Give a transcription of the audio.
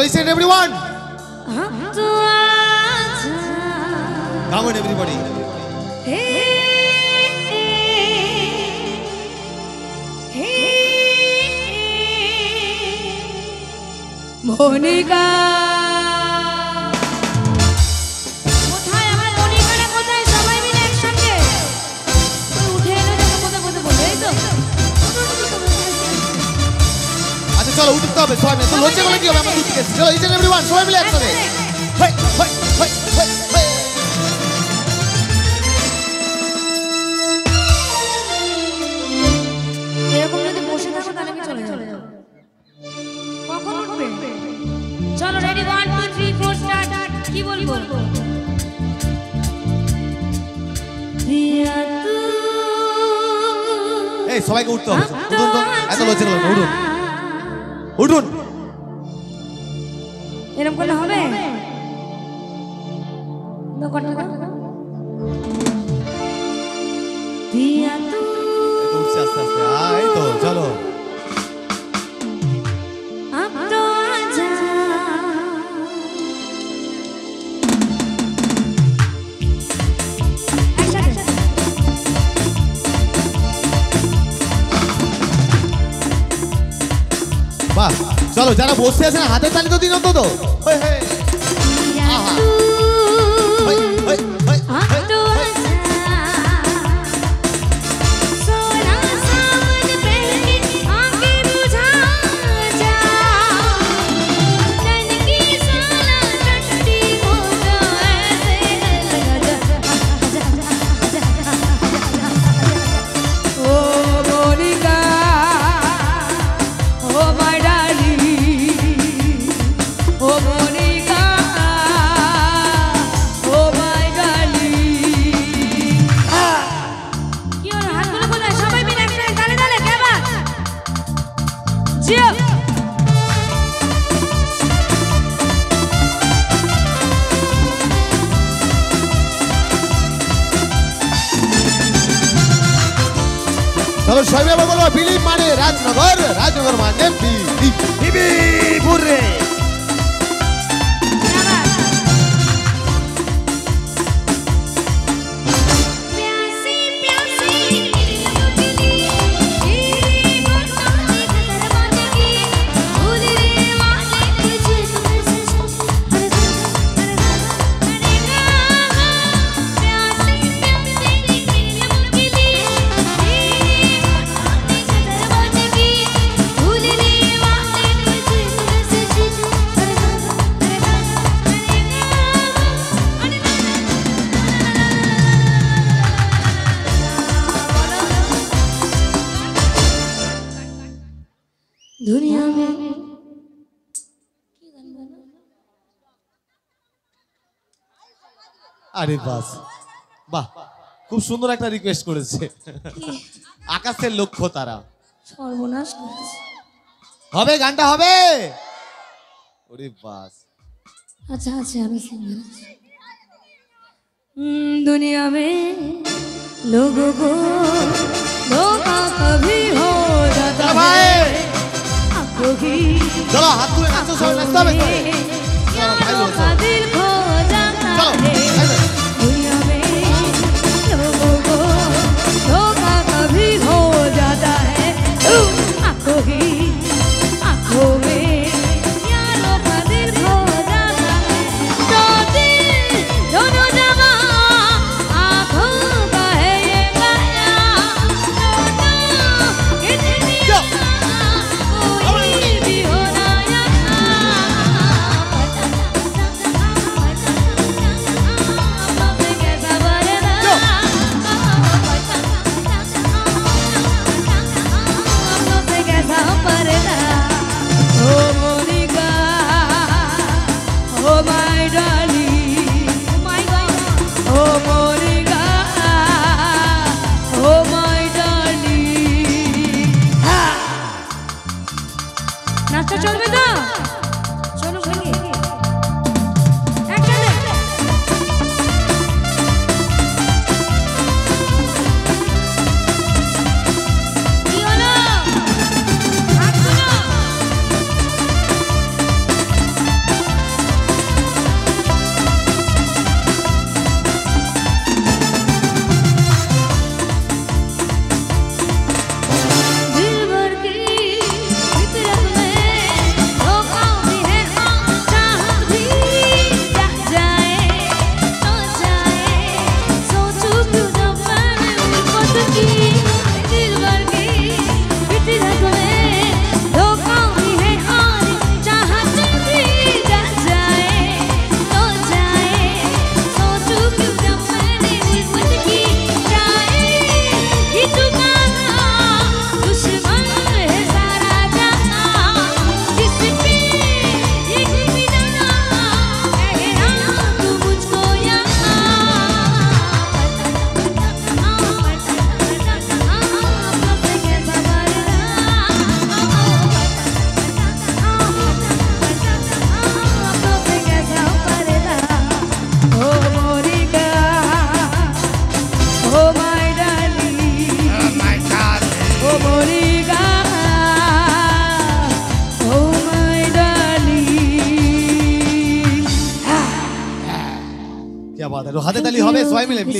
Chalo, listen everyone. Come on everybody. Monica. চলো উঠতে হবে সবাই মিলে তো লজ্জা করে কি হবে আমরা দুধ খেয়েছি চলো ইচ এন্ড এভরিওয়ান সবাই মিলে একসাথে high high high high high এরকম যদি বসে থাকো তাহলে আমি চলে যাব কখন উঠবে চলো রেডি 1 2 3 4 স্টার্ট কি বলবো এই সবাইকে উঠতে হবে উঠুন তো এত লজ্জা করে উঠুন উঠুন এরকম করলে হবে না করতে না দিয়া তু উঠছে আস্তে আস্তে এই তো চলো আপ তো আজা বাহ চলো যারা বসে আছেন হাতে তালি তো দিন অন্তত হই হই আহা হই হই হই হই সোনা সামন পহলে आंखें बुझा जा तन की साला टट्टी हो जाए oh Monica oh my darling oh Monica oh my darling কি হলো হাতগুলো কোথায় সবাই মিলে একসাথে তালে তালে কেবা জিও চলো সবাই মিলে বলো ফিলিপ মানে রাজনগর রাজনগর মানে বিবিপুর রে प्यासी प्यासी तेरी गुस्ताखी दरवाजे की भूल रे वाले तुझे प्यासी प्यासी तेरी दरवाजे की भूल रे वाले दुनिया में আরে বাস বাহ খুব সুন্দর একটা রিকোয়েস্ট করেছে আকাশের লক্ষ্য তারা সর্বনাশ করেছে হবে গানটা হবে ওরে বাস अच्छा अच्छा अभी सिंगर दुनिया में लोगों को धोखा कभी हो जाता है आपको ही চলো হাত তুলে নাচো সবাই নাচতে হবে यारों का दिल खो जाता है दुनिया में लोगों को धोखा कभी हो जाता है आपको ही आंखों में यारों का दिल खो जाता है तो दिल दोनों जवां आंखों का है ये माया कितनी कोई भी हो ना कैसा बरना कैसा पर्दा oh Monica oh my darling oh my God oh Monica oh my darling নাচটা চলবে তো চলো সঙ্গে একসাথে কি হলো হাত তুলো ধন্যবাদ। একটু হাতে তালি হবে সবাই মিলে প্লিজ।